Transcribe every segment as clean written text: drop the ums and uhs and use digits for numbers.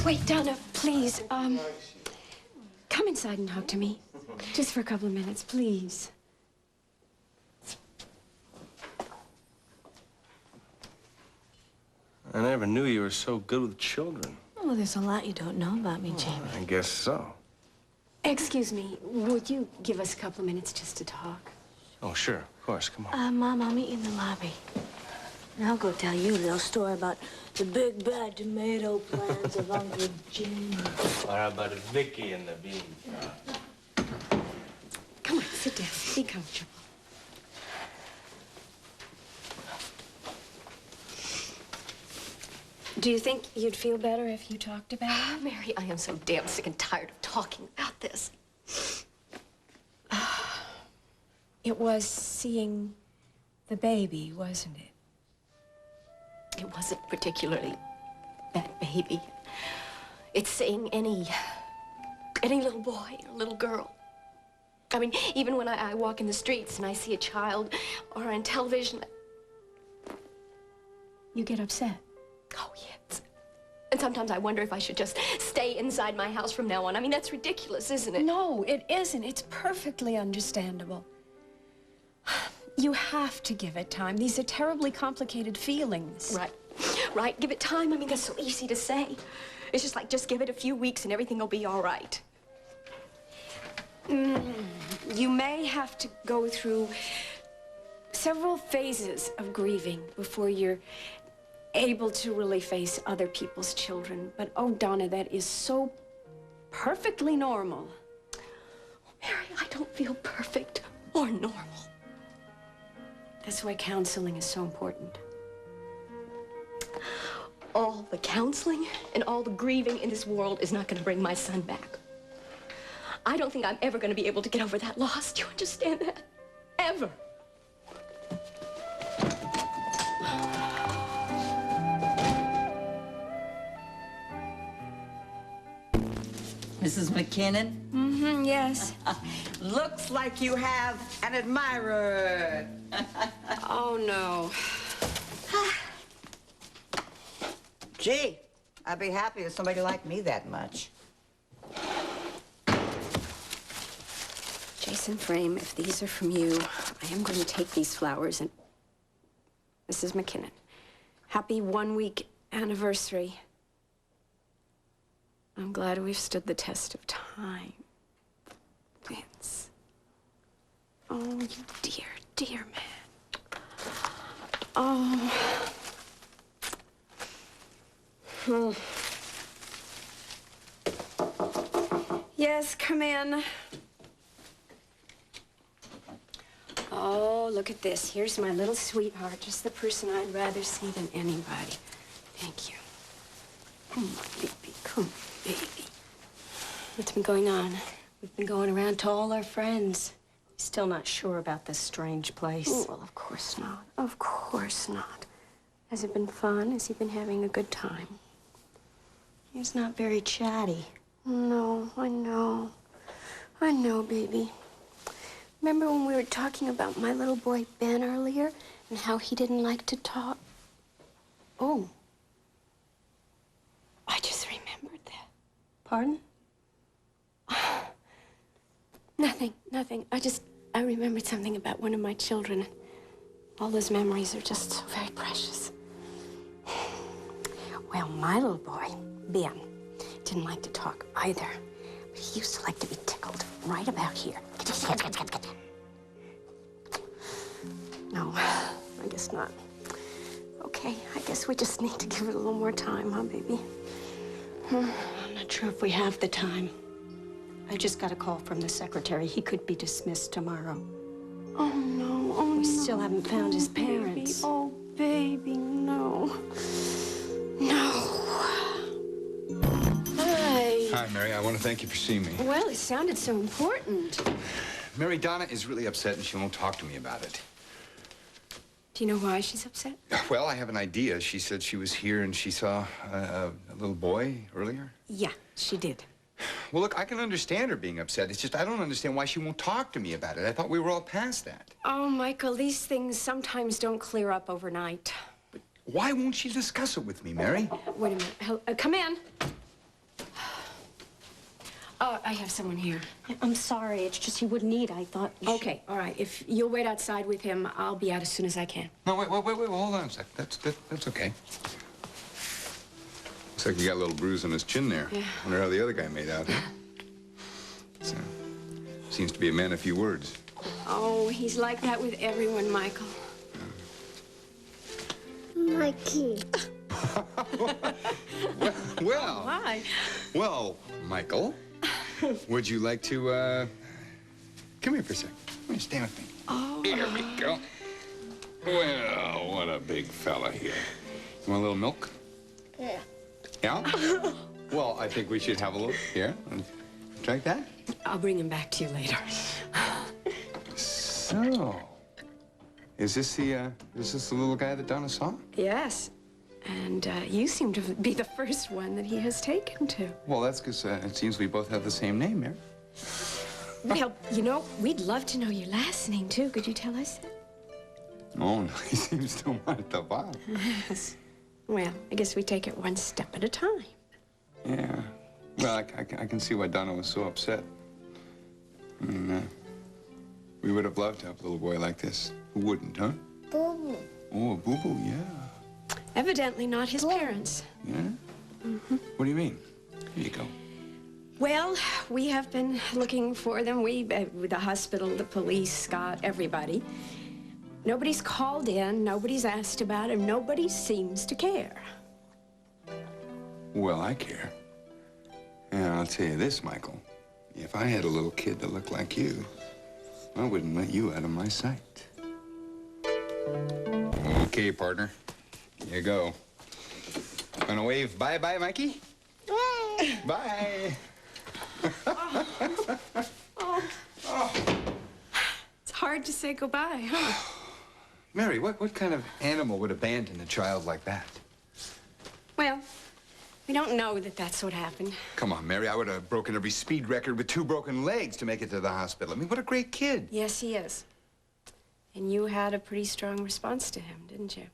Wait, Donna, please, come inside and talk to me. Just for a couple of minutes, please. I never knew you were so good with children. Well, there's a lot you don't know about me, Jamie. I guess so. Excuse me, would you give us a couple of minutes just to talk? Oh, sure, of course, come on. Mom, I'll meet you in the lobby. And I'll go tell you a little story about the big bad tomato plants of Uncle Jim. Or how about Vicky and the beans? Come on, sit down. Be comfortable. Do you think you'd feel better if you talked about it? Mary, I am so damn sick and tired of talking about this. It was seeing the baby, wasn't it? It wasn't particularly that baby. It's seeing any little boy or little girl. I mean, even when I walk in the streets and I see a child or on television. You get upset. Oh, yes. And sometimes I wonder if I should just stay inside my house from now on. I mean, that's ridiculous, isn't it? No, it isn't. It's perfectly understandable. You have to give it time. These are terribly complicated feelings. Right. Right. Give it time. I mean, that's so easy to say. It's just like, just give it a few weeks and everything will be all right. You may have to go through several phases of grieving before you're able to really face other people's children. But, oh, Donna, that is so perfectly normal. Mary, I don't feel perfect or normal. That's why counseling is so important. All the counseling and all the grieving in this world is not going to bring my son back. I don't think I'm ever going to be able to get over that loss. Do you understand that? Ever. Mrs. McKinnon? Mm-hmm, yes. Looks like you have an admirer. Oh, no. Gee, I'd be happy if somebody liked me that much. Jason Frame, if these are from you, I am going to take these flowers and... Mrs. McKinnon, happy 1-week anniversary. I'm glad we've stood the test of time. Vince. Oh, you dear, dear man. Oh. Yes, come in. Oh, look at this. Here's my little sweetheart, just the person I'd rather see than anybody. Thank you. Come on, baby. Come on, baby. What's been going on? We've been going around to all our friends. Still not sure about this strange place. Oh, well, of course not. Of course not. Has it been fun? Has he been having a good time? He's not very chatty. No, I know. I know, baby. Remember when we were talking about my little boy Ben earlier and how he didn't like to talk? Oh. I just remembered that. Pardon? Nothing. I remembered something about one of my children. All those memories are just so very precious. Well, my little boy, Ben, didn't like to talk either. But he used to like to be tickled right about here. No, I guess not. Okay, I guess we just need to give it a little more time, huh, baby? I'm not sure if we have the time. I just got a call from the secretary. He could be dismissed tomorrow. Oh, no. Oh, we still haven't found his baby. parents. Oh, baby, no. No. Hi. Hi, Mary. I want to thank you for seeing me. Well, it sounded so important. Mary, Donna is really upset and she won't talk to me about it. Do you know why she's upset? Well, I have an idea. She said she was here and she saw a little boy earlier. Yeah, she did. Well, look, I can understand her being upset. It's just I don't understand why she won't talk to me about it. I thought we were all past that. Oh, Michael, these things sometimes don't clear up overnight. But why won't she discuss it with me, Mary? Wait a minute. Come in. I have someone here. I'm sorry. It's just he wouldn't eat. I thought you should... Okay, all right. If you'll wait outside with him, I'll be out as soon as I can. No, wait, hold on a sec. That's okay. Looks like he got a little bruise on his chin there. Yeah. Wonder how the other guy made out, huh? So, seems to be a man of few words. Oh, he's like that with everyone, Michael. Mikey. Well. Why? Well, Michael, would you like to, come here for a sec. Come here, stand with me. Oh. Here we go. Well, what a big fella here. You want a little milk? Yeah. Yeah? Well, I think we should have a little. Here, drink that. I'll bring him back to you later. So, is this the little guy that Donna saw? Yes. And you seem to be the first one that he has taken to. Well, that's because it seems we both have the same name, Mary. Well, you know, we'd love to know your last name, too. Could you tell us? Oh, no, he seems to want the bottle. Yes. Well, I guess we take it one step at a time. Yeah. Well, I can see why Donna was so upset. I mean, we would have loved to have a little boy like this. Who wouldn't, huh? Boo-boo. Oh, a boo-boo, yeah. Evidently not his parents. Yeah? Mm-hmm. What do you mean? Here you go. Well, we have been looking for them. The hospital, the police, Scott, everybody. Nobody's called in, nobody's asked about him, nobody seems to care. Well, I care. And I'll tell you this, Michael. If I had a little kid that looked like you, I wouldn't let you out of my sight. Okay, partner. Here you go. Gonna wave bye-bye, Mikey? Bye. Bye. It's hard to say goodbye, huh? Mary, what kind of animal would abandon a child like that? Well, we don't know that that's what happened. Come on, Mary, I would have broken every speed record with 2 broken legs to make it to the hospital. I mean, what a great kid. Yes, he is. And you had a pretty strong response to him, didn't you?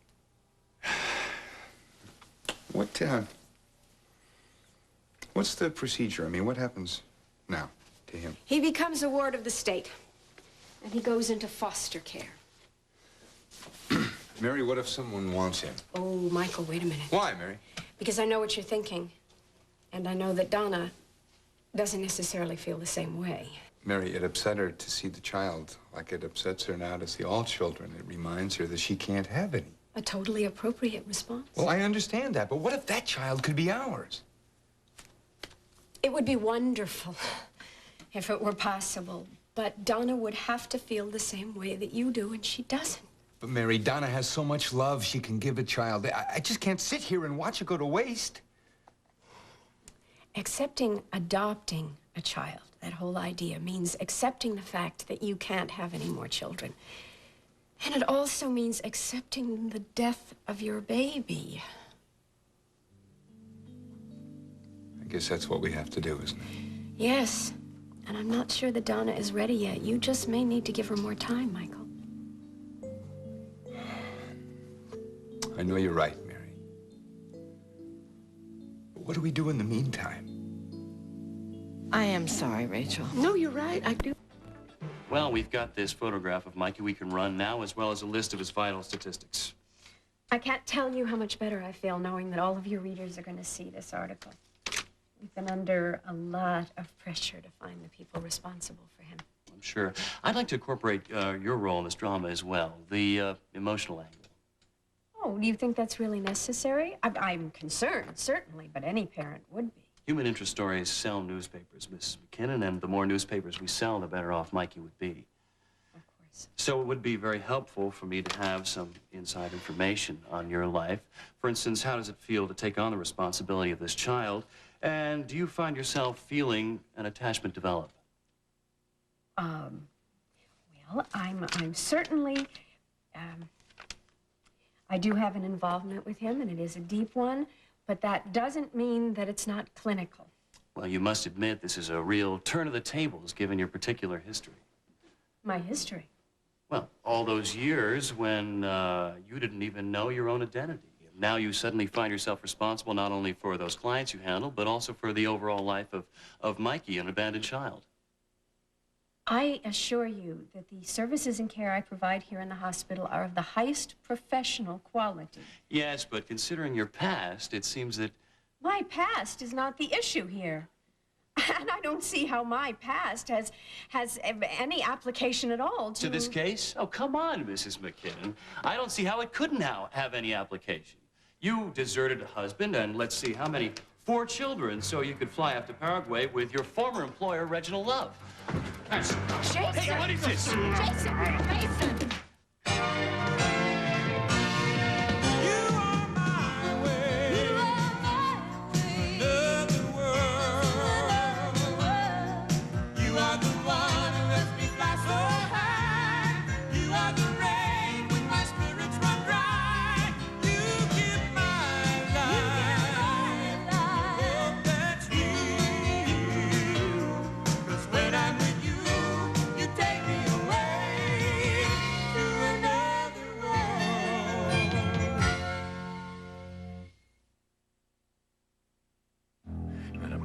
What's the procedure? I mean, what happens now to him? He becomes a ward of the state, and he goes into foster care. Mary, what if someone wants him? Oh, Michael, wait a minute. Why, Mary? Because I know what you're thinking, and I know that Donna doesn't necessarily feel the same way. Mary, it upset her to see the child like it upsets her now to see all children. It reminds her that she can't have any. A totally appropriate response. Well, I understand that, but what if that child could be ours? It would be wonderful if it were possible, but Donna would have to feel the same way that you do, and she doesn't. But, Mary, Donna has so much love she can give a child. I just can't sit here and watch it go to waste. Adopting a child, that whole idea means accepting the fact that you can't have any more children. And it also means accepting the death of your baby. I guess that's what we have to do, isn't it? Yes, and I'm not sure that Donna is ready yet. You just may need to give her more time, Michael. I know you're right, Mary. But what do we do in the meantime? I am sorry, Rachel. No, you're right. I do. Well, we've got this photograph of Mikey we can run now, as well as a list of his vital statistics. I can't tell you how much better I feel knowing that all of your readers are going to see this article. We've been under a lot of pressure to find the people responsible for him. I'm sure. I'd like to incorporate your role in this drama as well, the emotional angle. Oh, do you think that's really necessary? I'm concerned, certainly, but any parent would be. Human interest stories sell newspapers, Mrs. McKinnon, and the more newspapers we sell, the better off Mikey would be. Of course. So it would be very helpful for me to have some inside information on your life. For instance, how does it feel to take on the responsibility of this child? And do you find yourself feeling an attachment develop? Well, I'm certainly, I do have an involvement with him, and it is a deep one, but that doesn't mean that it's not clinical. Well, you must admit this is a real turn of the tables, given your particular history. My history? Well, all those years when you didn't even know your own identity. Now you suddenly find yourself responsible not only for those clients you handle, but also for the overall life of Mikey, an abandoned child. I assure you that the services and care I provide here in the hospital are of the highest professional quality. Yes, but considering your past, it seems that... My past is not the issue here. And I don't see how my past has any application at all To this case? Oh, come on, Mrs. McKinnon. I don't see how it couldn't have any application. You deserted a husband and, let's see, how many? 4 children, so you could fly up to Paraguay with your former employer, Reginald Love. That's... Jason! Hey, what is this? Jason!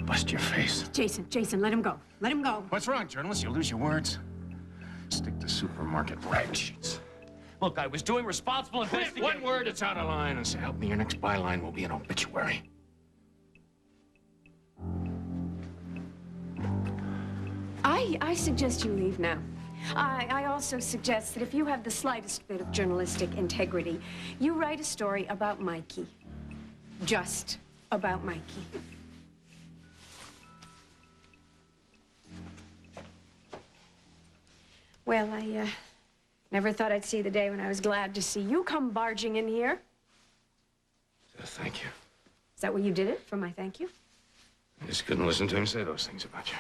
Bust your face. Jason, let him go. Let him go. What's wrong, journalist? You lose your words? Stick to supermarket rag sheets. Look, I was doing responsible investigation. One word, it's out of line, and say, help me, your next byline will be an obituary. I suggest you leave now. I also suggest that if you have the slightest bit of journalistic integrity, you write a story about Mikey. Just about Mikey. Well, I never thought I'd see the day when I was glad to see you come barging in here. Thank you. Is that what you did it for my thank you? I just couldn't listen to him say those things about you.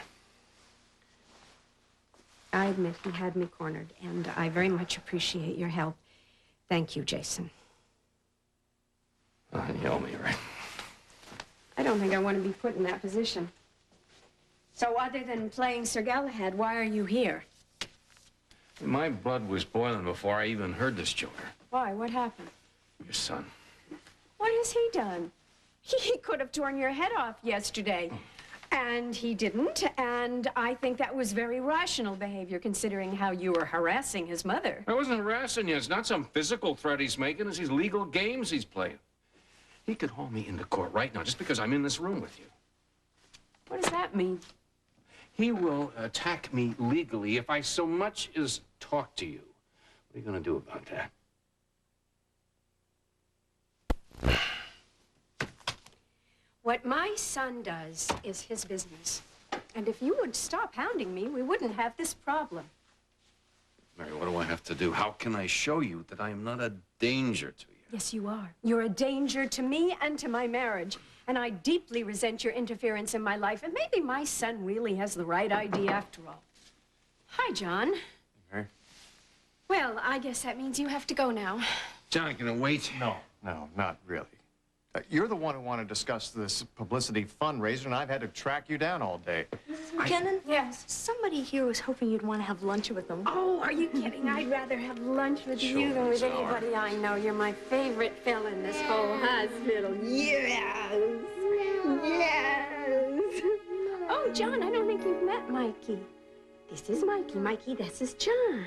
I admit he had me cornered, and I very much appreciate your help. Thank you, Jason. You owe me, right? I don't think I want to be put in that position. So other than playing Sir Galahad, why are you here? My blood was boiling before I even heard this joker. Why? What happened? Your son. What has he done? He could have torn your head off yesterday. And he didn't, and I think that was very rational behavior considering how you were harassing his mother. I wasn't harassing you. It's not some physical threat he's making. It's these legal games he's playing. He could haul me into court right now just because I'm in this room with you. What does that mean? He will attack me legally if I so much as talk to you. What are you going to do about that? What my son does is his business. And if you would stop hounding me, we wouldn't have this problem. Mary, what do I have to do? How can I show you that I am not a danger to you? Yes, you are. You're a danger to me and to my marriage. And I deeply resent your interference in my life. And maybe my son really has the right idea after all. Hi, John. Mary? Well, I guess that means you have to go now. John, can I wait? No, not really. You're the one who wanted to discuss this publicity fundraiser, and I've had to track you down all day. Mrs. McKinnon? Yes? Somebody here was hoping you'd want to have lunch with them. Oh, are you kidding? I'd rather have lunch with you than with anybody I know. You're my favorite fella in this whole hospital. Yes! Yes! Oh, John, I don't think you've met Mikey. This is Mikey. Mikey, this is John.